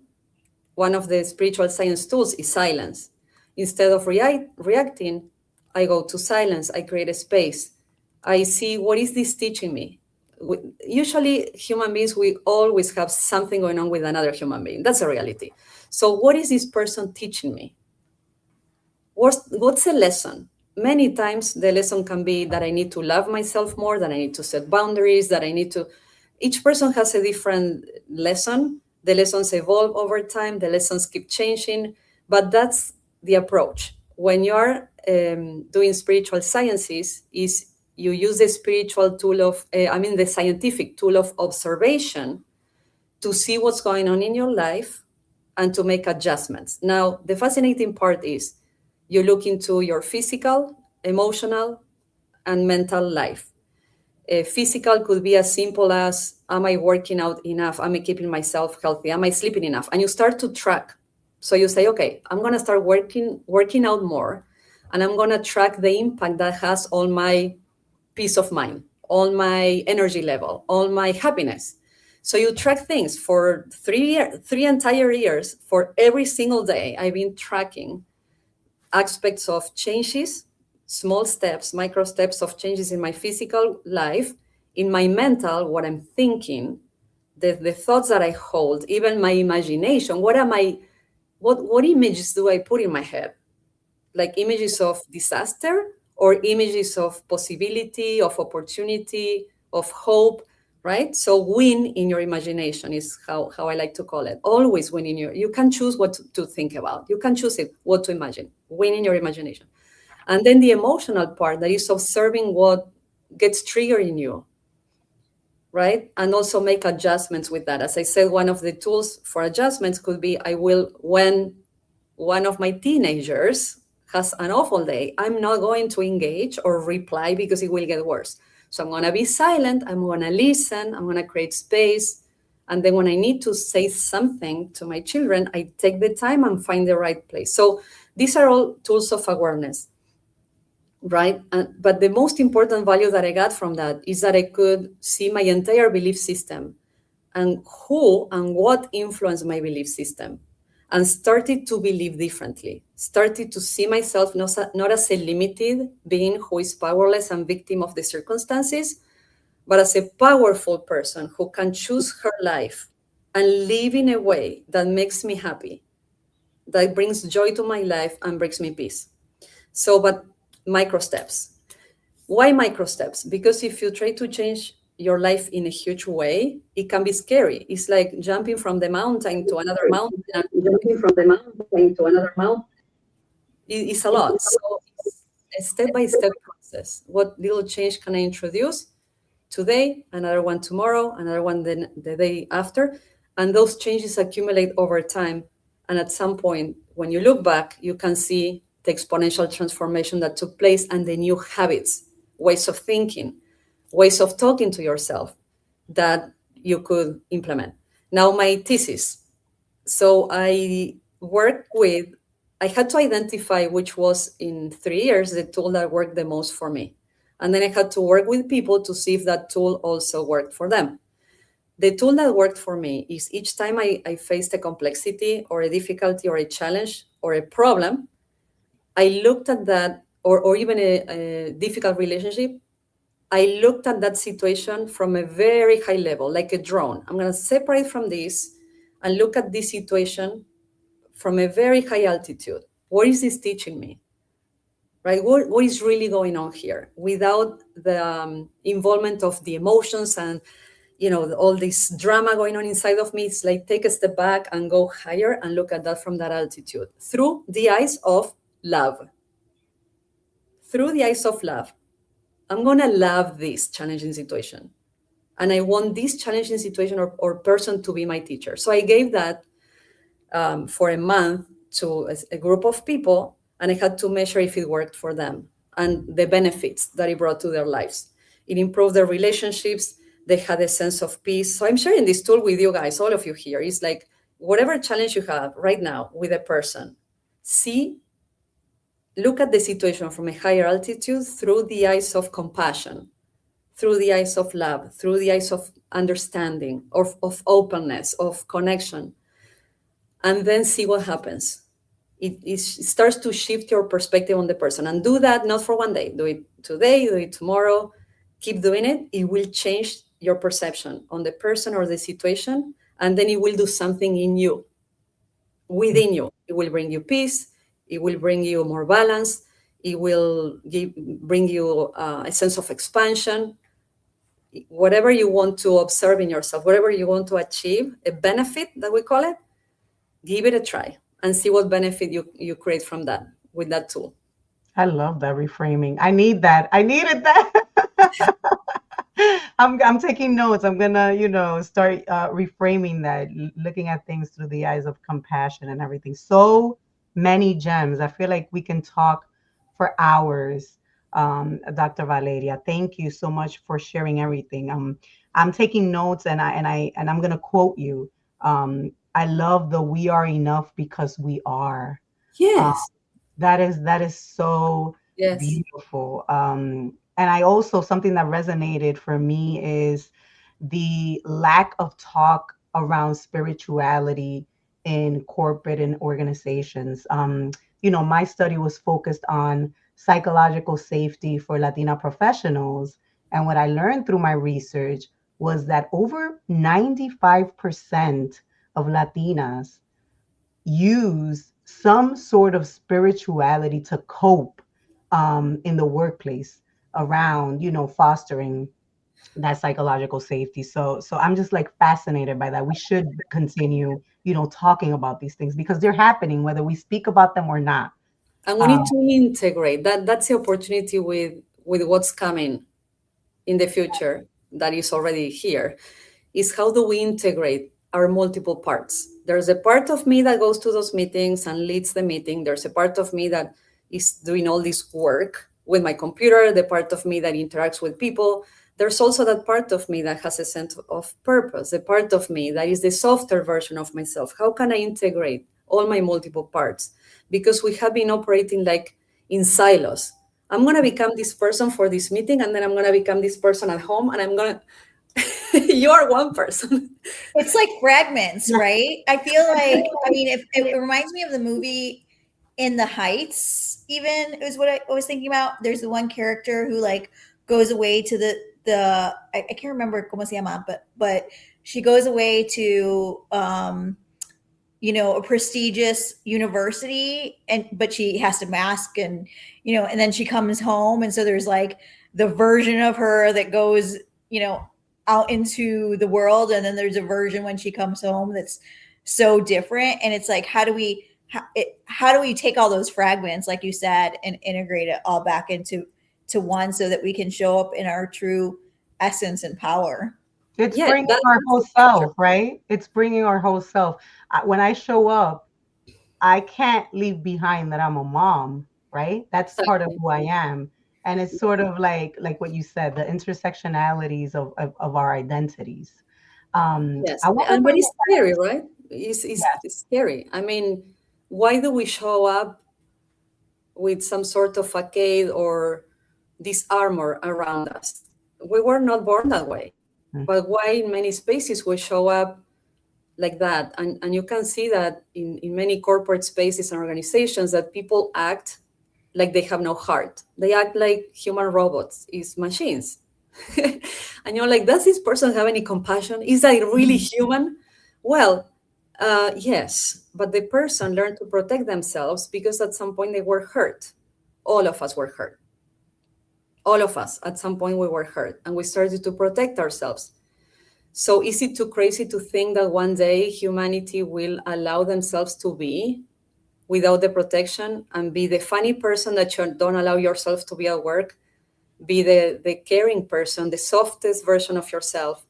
Speaker 3: one of the spiritual science tools is silence. Instead of reacting, I go to silence, I create a space. I see what is this teaching me? Usually, human beings, we always have something going on with another human being. That's a reality. So, what is this person teaching me? What's the lesson? Many times, the lesson can be that I need to love myself more, that I need to set boundaries, that I need to. Each person has a different lesson. The lessons evolve over time, the lessons keep changing, but that's the approach. When you are doing spiritual sciences, is you use the spiritual tool of, the scientific tool of observation to see what's going on in your life and to make adjustments. Now, the fascinating part is you look into your physical, emotional, and mental life. Physical could be as simple as, am I working out enough? Am I keeping myself healthy? Am I sleeping enough? And you start to track. So you say, okay, I'm going to start working out more, and I'm going to track the impact that has on my peace of mind, on my energy level, on my happiness. So you track things for 3 entire years. For every single day, I've been tracking aspects of changes, small steps, micro steps of changes in my physical life, in my mental, what I'm thinking, the thoughts that I hold, even my imagination. What images do I put in my head? Like images of disaster or images of possibility, of opportunity, of hope, right? So win in your imagination is how I like to call it. Always win in you can choose what to think about. You can choose it, what to imagine. Win in your imagination. And then the emotional part that is observing what gets triggered in you, right? And also make adjustments with that. As I said, one of the tools for adjustments could be I will, when one of my teenagers has an awful day, I'm not going to engage or reply because it will get worse. So I'm going to be silent, I'm going to listen, I'm going to create space. And then when I need to say something to my children, I take the time and find the right place. So these are all tools of awareness, right? But the most important value that I got from that is that I could see my entire belief system and who and what influenced my belief system, and started to believe differently, started to see myself not as a limited being who is powerless and victim of the circumstances, but as a powerful person who can choose her life and live in a way that makes me happy, that brings joy to my life and brings me peace. So, but micro steps. Why micro steps? Because if you try to change your life in a huge way, it can be scary. It's like jumping from the mountain to another mountain.
Speaker 2: Jumping from the mountain to another mountain.
Speaker 3: It's a lot. So it's a step-by-step process. What little change can I introduce today, another one tomorrow, another one the day after? And those changes accumulate over time. And at some point, when you look back, you can see the exponential transformation that took place and the new habits, ways of thinking, ways of talking to yourself that you could implement. Now, my thesis. So I had to identify which was in 3 years the tool that worked the most for me. And then I had to work with people to see if that tool also worked for them. The tool that worked for me is each time I faced a complexity or a difficulty or a challenge or a problem, I looked at that, or even a difficult relationship, I looked at that situation from a very high level, like a drone. I'm going to separate from this and look at this situation from a very high altitude. What is this teaching me? Right? What is really going on here without the involvement of the emotions and all this drama going on inside of me? It's like take a step back and go higher and look at that from that altitude through the eyes of love. Through the eyes of love. I'm going to love this challenging situation. And I want this challenging situation or person to be my teacher. So I gave that for a month to a group of people, and I had to measure if it worked for them and the benefits that it brought to their lives. It improved their relationships. They had a sense of peace. So I'm sharing this tool with you guys, all of you here. It's like whatever challenge you have right now with a person, look at the situation from a higher altitude through the eyes of compassion, through the eyes of love, through the eyes of understanding, of openness, of connection, and then see what happens. It starts to shift your perspective on the person. And do that not for one day. Do it today, do it tomorrow. Keep doing it. It will change your perception on the person or the situation, and then it will do something in you, within you. It will bring you peace. It will bring you more balance. It will bring you a sense of expansion. Whatever you want to observe in yourself, whatever you want to achieve, a benefit that we call it, give it a try and see what benefit you create from that with that tool.
Speaker 1: I love that reframing. I need that. I needed that. I'm taking notes. I'm gonna, start reframing that, looking at things through the eyes of compassion and everything. So many gems. I feel like we can talk for hours. Dr. Valeria, thank you so much for sharing everything. I'm taking notes, and I'm gonna quote you. I love the "we are enough because we are."
Speaker 3: Yes.
Speaker 1: That is so
Speaker 3: Yes.
Speaker 1: beautiful. And I also, something that resonated for me is the lack of talk around spirituality in corporate and organizations. My study was focused on psychological safety for Latina professionals. And what I learned through my research was that over 95% of Latinas use some sort of spirituality to cope in the workplace around, fostering that psychological safety. So I'm just like fascinated by that. We should continue, talking about these things because they're happening, whether we speak about them or not.
Speaker 3: And we need to integrate that. That's the opportunity with what's coming in the future that is already here, is how do we integrate are multiple parts. There's a part of me that goes to those meetings and leads the meeting. There's a part of me that is doing all this work with my computer, the part of me that interacts with people. There's also that part of me that has a sense of purpose, the part of me that is the softer version of myself. How can I integrate all my multiple parts? Because we have been operating like in silos. I'm going to become this person for this meeting, and then I'm going to become this person at home, and I'm going to you're one person.
Speaker 2: It's like fragments, right? I feel like, I mean, if it reminds me of the movie In the Heights, even is what I was thinking about. There's the one character who like goes away to I can't remember cómo se llama, but she goes away to a prestigious university, but she has to mask, and and then she comes home, and so there's like the version of her that goes out into the world, and then there's a version when she comes home that's so different. And it's like, how do we take all those fragments, like you said, and integrate it all back into one, so that we can show up in our true essence and power?
Speaker 1: It's
Speaker 3: Yeah,
Speaker 1: bringing our whole self, right? It's bringing our whole self. When I show up, I can't leave behind that I'm a mom, right? That's part of
Speaker 3: exactly.
Speaker 1: who I am. And it's sort of like what you said, the intersectionalities of our identities.
Speaker 3: Yes,
Speaker 1: I want to
Speaker 3: and but
Speaker 1: bring
Speaker 3: it's
Speaker 1: it
Speaker 3: scary, right? It's scary. I mean, why do we show up with some sort of facade or this armor around us? We were not born that way.
Speaker 1: back.
Speaker 3: But why in many spaces we show up like that? And you can see that in many corporate spaces and organizations, that people act like they have no heart. They act like human robots, is machines. And you're like, does this person have any compassion? Is that really human? Well, yes, but the person learned to protect themselves because at some point they were hurt. All of us were hurt. All of us, at some point, we were hurt, and we started to protect ourselves. So is it too crazy to think that one day humanity will allow themselves to be without the protection and be the funny person that you don't allow yourself to be at work, be the caring person, the softest version of yourself?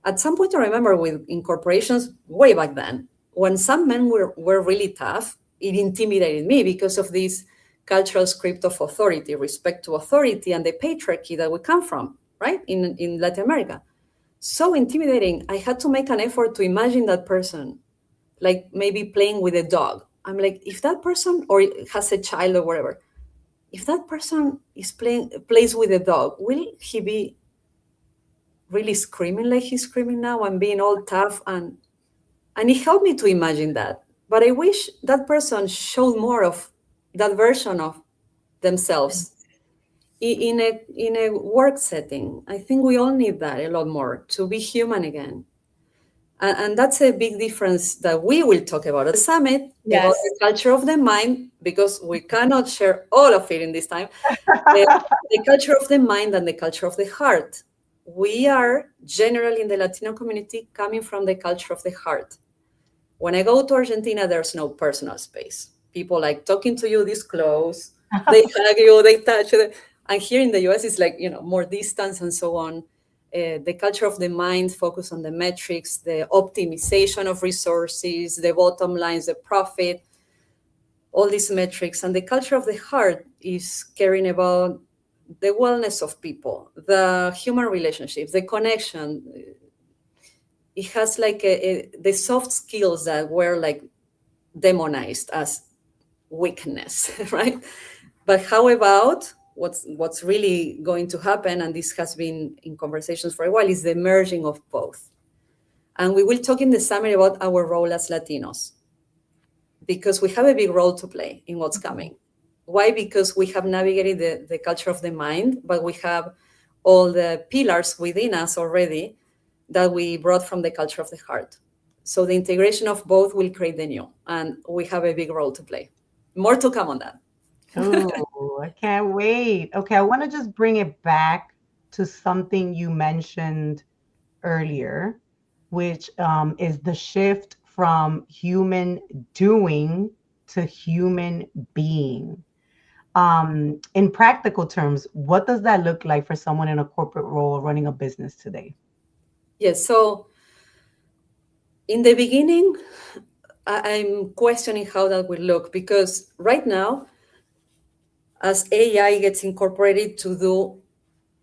Speaker 3: At some point, I remember in corporations way back then, when some men were really tough, it intimidated me because of this cultural script of authority, respect to authority, and the patriarchy that we come from, right, in Latin America. So intimidating. I had to make an effort to imagine that person, like maybe playing with a dog. I'm like, if that person, or has a child or whatever, if that person plays with a dog, will he be really screaming like he's screaming now and being all tough? And it helped me to imagine that. But I wish that person showed more of that version of themselves in a work setting. I think we all need that a lot more to be human again. And that's a big difference that we will talk about at the summit, about
Speaker 2: Yes.
Speaker 3: the culture of the mind, because we cannot share all of it in this time. The culture of the mind and the culture of the heart. We are generally in the Latino community coming from the culture of the heart. When I go to Argentina, there's no personal space. People like talking to you this close, they hug you, they touch you. And here in the US, it's like, more distance and so on. The culture of the mind focus on the metrics, the optimization of resources, the bottom lines, the profit, all these metrics. And the culture of the heart is caring about the wellness of people, the human relationships, the connection. It has like the soft skills that were like demonized as weakness, right? But how about what's really going to happen, and this has been in conversations for a while, is the merging of both. And we will talk in the summit about our role as Latinos, because we have a big role to play in what's coming. Why? Because we have navigated the culture of the mind, but we have all the pillars within us already that we brought from the culture of the heart. So the integration of both will create the new, and we have a big role to play. More to come on that.
Speaker 1: Oh, I can't wait. Okay, I want to just bring it back to something you mentioned earlier, which is the shift from human doing to human being. In practical terms, what does that look like for someone in a corporate role running a business today?
Speaker 3: Yes, so In the beginning, I'm questioning how that will look, because right now, as AI gets incorporated to do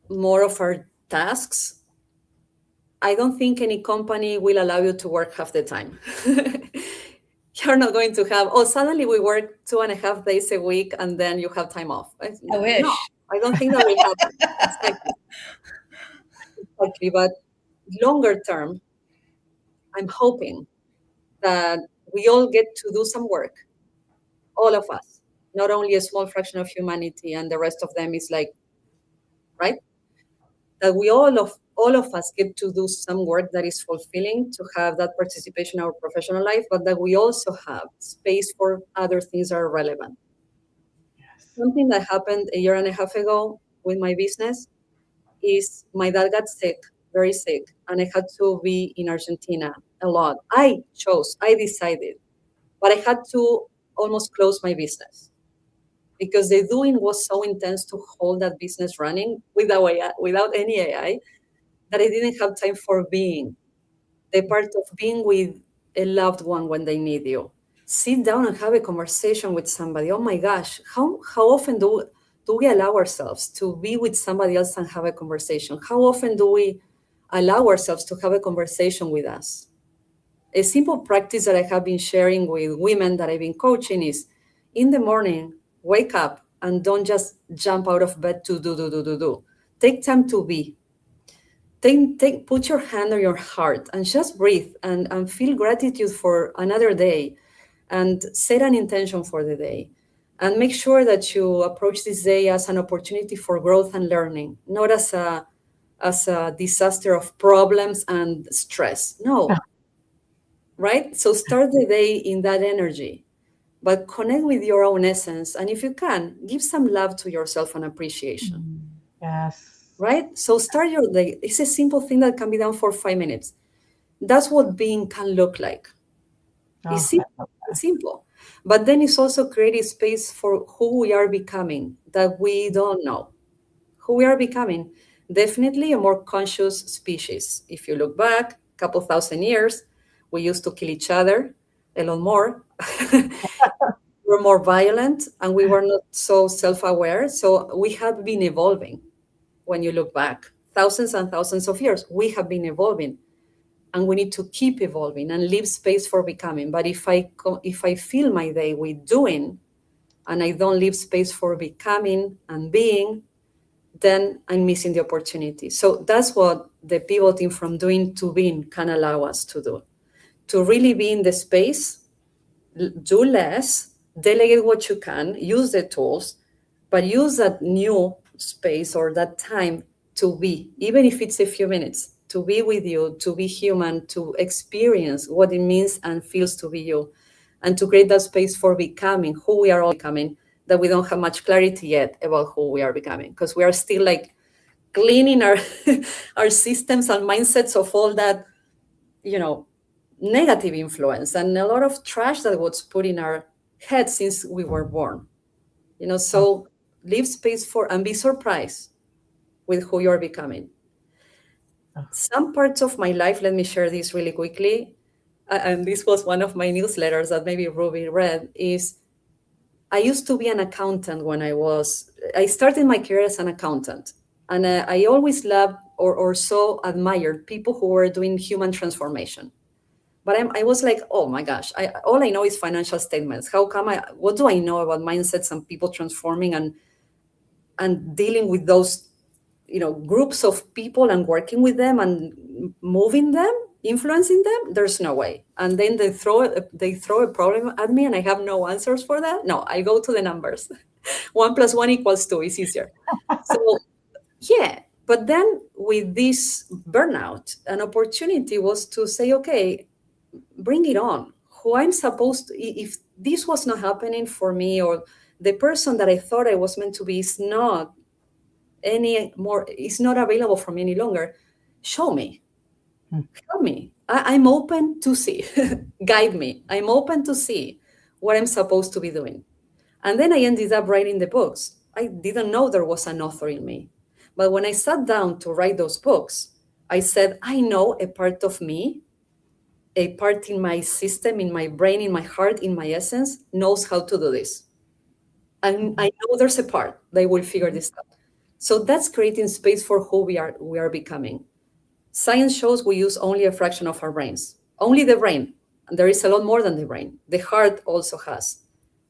Speaker 3: more of our tasks, I don't think any company will allow you to work half the time. You're not going to have, oh, suddenly we work 2.5 days a week and then you have time off.
Speaker 2: I
Speaker 3: No,
Speaker 2: wish.
Speaker 3: I don't think that will happen. Exactly. Exactly. But longer term, I'm hoping that we all get to do some work, all of us, not only a small fraction of humanity and the rest of them is like, right? That we all of us get to do some work that is fulfilling, to have that participation in our professional life, but that we also have space for other things that are relevant.
Speaker 1: Yes.
Speaker 3: Something that happened a year and a half ago with my business is my dad got sick, very sick, and I had to be in Argentina a lot. I decided, but I had to almost close my business because the doing was so intense to hold that business running without any AI, that I didn't have time for being, the part of being with a loved one when they need you. Sit down and have a conversation with somebody. Oh my gosh, how often do we allow ourselves to be with somebody else and have a conversation? How often do we allow ourselves to have a conversation with us? A simple practice that I have been sharing with women that I've been coaching is, in the morning, wake up and don't just jump out of bed to do. Take time to be. Put your hand on your heart and just breathe and feel gratitude for another day and set an intention for the day. And make sure that you approach this day as an opportunity for growth and learning, not as a disaster of problems and stress. No, right? So start the day in that energy, but connect with your own essence. And if you can, give some love to yourself and appreciation,
Speaker 1: Yes.
Speaker 3: right? So start your day. It's a simple thing that can be done for 5 minutes. That's what being can look like.
Speaker 1: Oh,
Speaker 3: It's
Speaker 1: I
Speaker 3: simple.
Speaker 1: love
Speaker 3: It's simple. But then it's also creating space for who we are becoming that we don't know. Who we are becoming. Definitely a more conscious species. If you look back a couple thousand years, we used to kill each other a lot more. We were more violent and we were not so self-aware. So we have been evolving. When you look back, thousands and thousands of years, we have been evolving, and we need to keep evolving and leave space for becoming. But if I fill my day with doing and I don't leave space for becoming and being, then I'm missing the opportunity. So that's what the pivoting from doing to being can allow us to do. To really be in the space, do less, delegate what you can, use the tools, but use that new space or that time to be, even if it's a few minutes, to be with you, to be human, to experience what it means and feels to be you, and to create that space for becoming who we are all becoming, that we don't have much clarity yet about who we are becoming, because we are still like cleaning our our systems and mindsets of all that, you know, negative influence and a lot of trash that was put in our heads since we were born.
Speaker 1: it.
Speaker 3: So leave space for and be surprised with who you're becoming.
Speaker 1: Oh,
Speaker 3: Some parts of my life, let me share this really quickly. And this was one of my newsletters that maybe Ruby read, is I used to be an accountant I started my career as an accountant. And I always loved or so admired people who were doing human transformation. But I was like, oh my gosh, all I know is financial statements. What do I know about mindsets and people transforming and dealing with those, groups of people and working with them and moving them, influencing them? There's no way. And then they throw a problem at me and I have no answers for that. No, I go to the numbers. 1 + 1 = 2 is easier. So yeah, but then with this burnout, an opportunity was to say, okay, bring it on. Who I'm supposed to, if this was not happening for me, or the person that I thought I was meant to be is not available for me any longer, show me,
Speaker 1: mm,
Speaker 3: help me. I'm open to see, guide me. I'm open to see what I'm supposed to be doing. And then I ended up writing the books. I didn't know there was an author in me. But when I sat down to write those books, I said, I know a part of me a part in my system, in my brain, in my heart, in my essence, knows how to do this. And I know there's a part they will figure this out. So that's creating space for who we are becoming. Science shows we use only a fraction of our brains, only the brain. And there is a lot more than the brain. The heart also has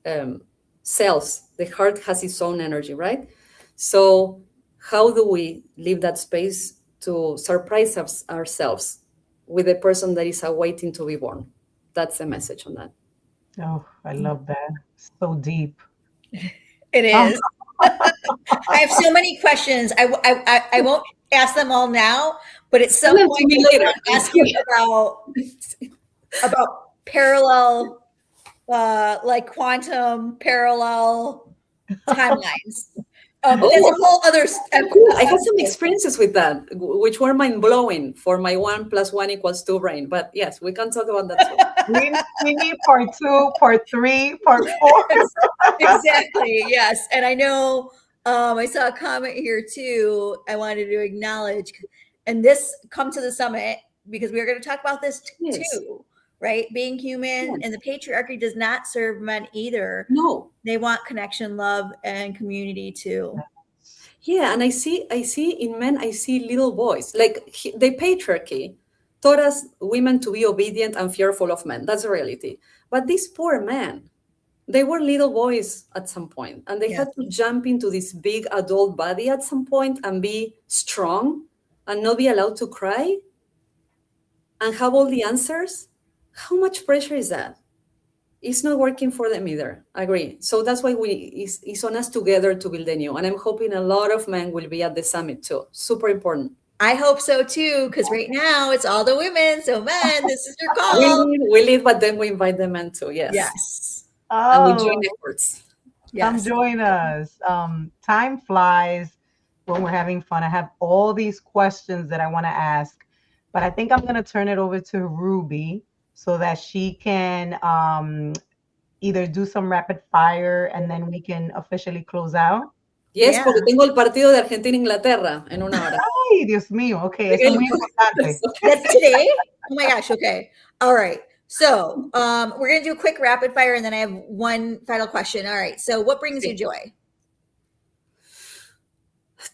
Speaker 3: um, cells. The heart has its own energy, right? So how do we leave that space to surprise ourselves with a person that is awaiting to be born? That's the message on that.
Speaker 1: Oh, I love that. So deep.
Speaker 2: It
Speaker 1: Oh,
Speaker 2: is. I have so many questions. I won't ask them all now, but at some
Speaker 3: Send them to
Speaker 2: point
Speaker 3: me
Speaker 2: I
Speaker 3: later.
Speaker 2: want to ask you about parallel, like quantum parallel timelines. But that's a
Speaker 3: Oh,
Speaker 2: whole other
Speaker 3: cool. I had some experiences with that, which were mind blowing for my 1 + 1 = 2 brain. But yes, we can talk about that too.
Speaker 1: we need part two, part three, part four.
Speaker 2: Exactly. Yes. And I know I saw a comment here too. I wanted to acknowledge, and this come to the summit because we are going to talk about this
Speaker 3: Yes.
Speaker 2: too, right? Being human,
Speaker 3: Yes.
Speaker 2: and the patriarchy does not serve men either.
Speaker 3: No.
Speaker 2: They want connection, love, and community too.
Speaker 3: Yeah, and I see in men, I see little boys. Like the patriarchy taught us women to be obedient and fearful of men. That's the reality. But these poor men, they were little boys at some point, and they
Speaker 2: Yes.
Speaker 3: had to jump into this big adult body at some point and be strong and not be allowed to cry and have all the answers. How much pressure is that? It's not working for them either. Agree. So that's why it's on us together to build a new. And I'm hoping a lot of men will be at the summit too. Super important.
Speaker 2: I hope so too, because right now it's all the women. So men, this is your
Speaker 3: We
Speaker 2: call.
Speaker 3: lead, we lead, but then we invite the men too. Yes.
Speaker 2: Yes.
Speaker 3: And we
Speaker 1: Oh,
Speaker 3: join efforts.
Speaker 1: come
Speaker 2: Yes.
Speaker 1: join us. Time flies when we're having fun. I have all these questions that I want to ask, but I think I'm going to turn it over to Ruby so that she can either do some rapid fire and then we can officially close out.
Speaker 3: Yes,
Speaker 2: Yeah.
Speaker 3: porque tengo el partido de Argentina-Inglaterra en una hora.
Speaker 1: Ay, Dios mío. Ok, eso es muy importante.
Speaker 2: That's today? Oh my gosh. Okay. All right. So we're going to do a quick rapid fire and then I have one final question. All right. So what brings you joy?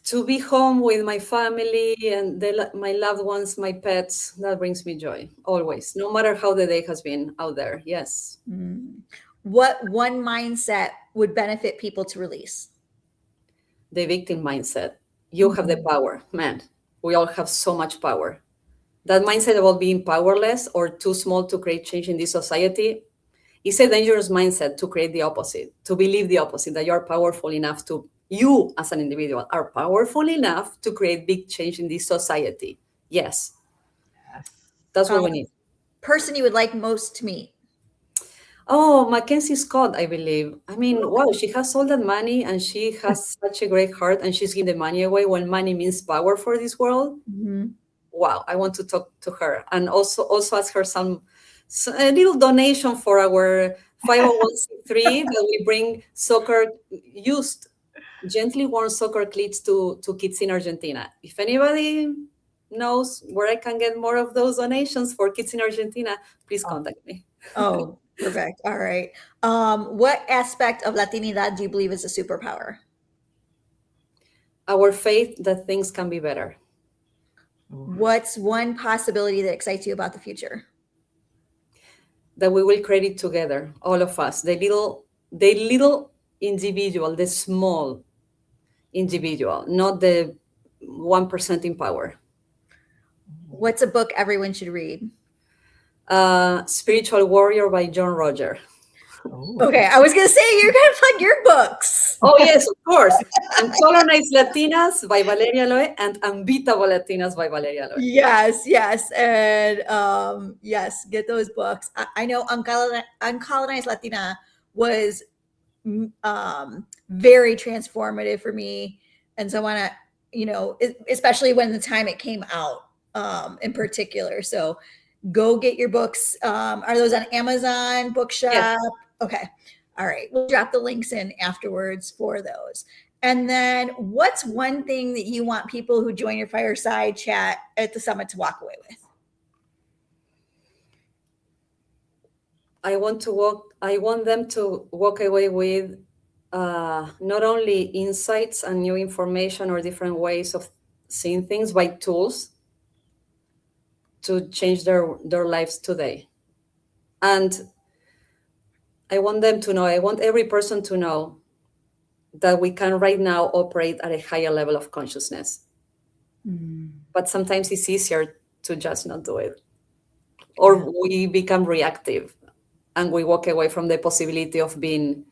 Speaker 3: To be home with my family and my loved ones, my pets, that brings me joy always, no matter how the day has been out there. Yes.
Speaker 2: What one mindset would benefit people to release?
Speaker 3: The victim mindset. You have the power, man. We all have so much power. That mindset about being powerless or too small to create change in this society is a dangerous mindset to create the opposite, to believe the opposite, that you are powerful enough to, you as an individual are powerful enough to create big change in this society. Yes.
Speaker 1: Yes.
Speaker 3: That's what we need.
Speaker 2: Person you would like most to meet?
Speaker 3: Oh, Mackenzie Scott, I believe. I mean, wow, she has all that money and she has such a great heart and she's giving the money away when money means power for this world. Wow, I want to talk to her and also ask her a little donation for our 501c3 that we bring used gently worn soccer cleats to kids in Argentina. If anybody knows where I can get more of those donations for kids in Argentina, please contact me.
Speaker 2: Oh, perfect. All right. What aspect of Latinidad do you believe is a superpower?
Speaker 3: Our faith that things can be better.
Speaker 2: What's one possibility that excites you about the future?
Speaker 3: That we will create it together, all of us, the little individual, the small individual, not the 1% in power.
Speaker 2: What's a book everyone should read?
Speaker 3: Spiritual Warrior by John Roger.
Speaker 2: Okay, I was going to say, you're going to plug your books.
Speaker 3: Oh, yes, of course. Uncolonized Latinas by Valeria Aloe and Unbeatable Latinas by Valeria Aloe.
Speaker 2: Yes, yes. And yes, get those books. I know Uncolonized Latina was very transformative for me. And so I want to, especially when the time it came out in particular. So go get your books. Are those on Amazon, Bookshop?
Speaker 3: Yes.
Speaker 2: Okay. All right. We'll drop the links in afterwards for those. And then what's one thing that you want people who join your fireside chat at the summit to walk away with?
Speaker 3: I want them to walk away with not only insights and new information or different ways of seeing things, but tools to change their lives today. And I want them to know, I want every person to know that we can right now operate at a higher level of consciousness. But sometimes it's easier to just not do it. Or we become reactive and we walk away from the possibility of being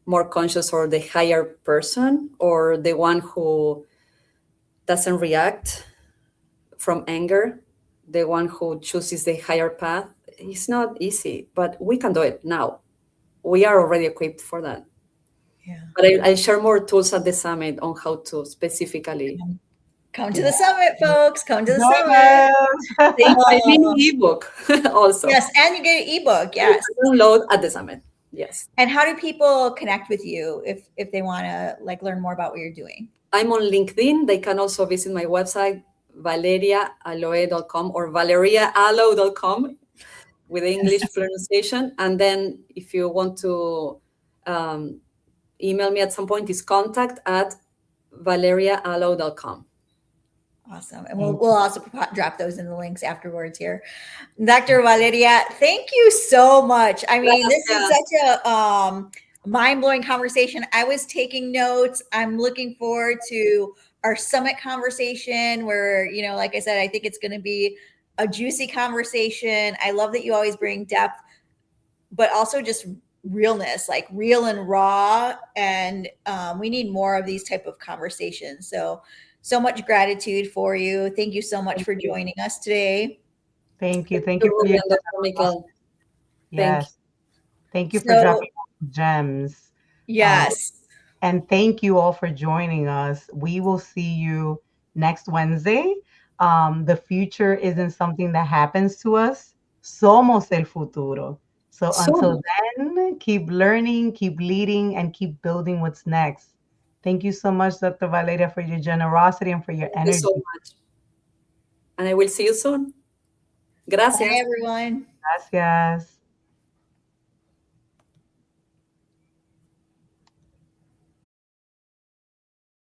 Speaker 3: more conscious, or the higher person, or the one who doesn't react from anger, the one who chooses the higher path. It's not easy, but we can do it now. We are already equipped for that.
Speaker 2: Yeah.
Speaker 3: But I'll share more tools at the summit on how to specifically.
Speaker 2: Come to the summit, folks. Come to the
Speaker 1: Join
Speaker 2: summit.
Speaker 1: us.
Speaker 3: A mini ebook also.
Speaker 2: Yes, and you get an ebook. Yes.
Speaker 3: Download at the summit. Yes.
Speaker 2: And how do people connect with you if they want to like learn more about what you're doing?
Speaker 3: I'm on LinkedIn. They can also visit my website, valeriaaloe.com or valeriaaloe.com with English pronunciation. And then if you want to email me at some point, it's contact@valeriaaloe.com.
Speaker 2: Awesome. And we'll also drop those in the links afterwards here. Dr. Valeria, thank you so much. I mean, this is such a mind-blowing conversation. I was taking notes. I'm looking forward to our summit conversation where, you know, like I said, I think it's going to be a juicy conversation. I love that you always bring depth, but also just realness, like real and raw. And we need more of these type of conversations. So much gratitude for you. Thank you so much for joining us today.
Speaker 1: Thank you. Thank you for your
Speaker 3: Michal.
Speaker 1: Yes. Thank you for dropping gems.
Speaker 2: Yes.
Speaker 1: And thank you all for joining us. We will see you next Wednesday. The future isn't something that happens to us. Somos el futuro. So until then, keep learning, keep leading, and keep building what's next. Thank you so much, Dr. Valeria, for your generosity and for your energy.
Speaker 3: Thank you so much. And I will see you soon. Gracias.
Speaker 2: Bye, everyone.
Speaker 1: Gracias.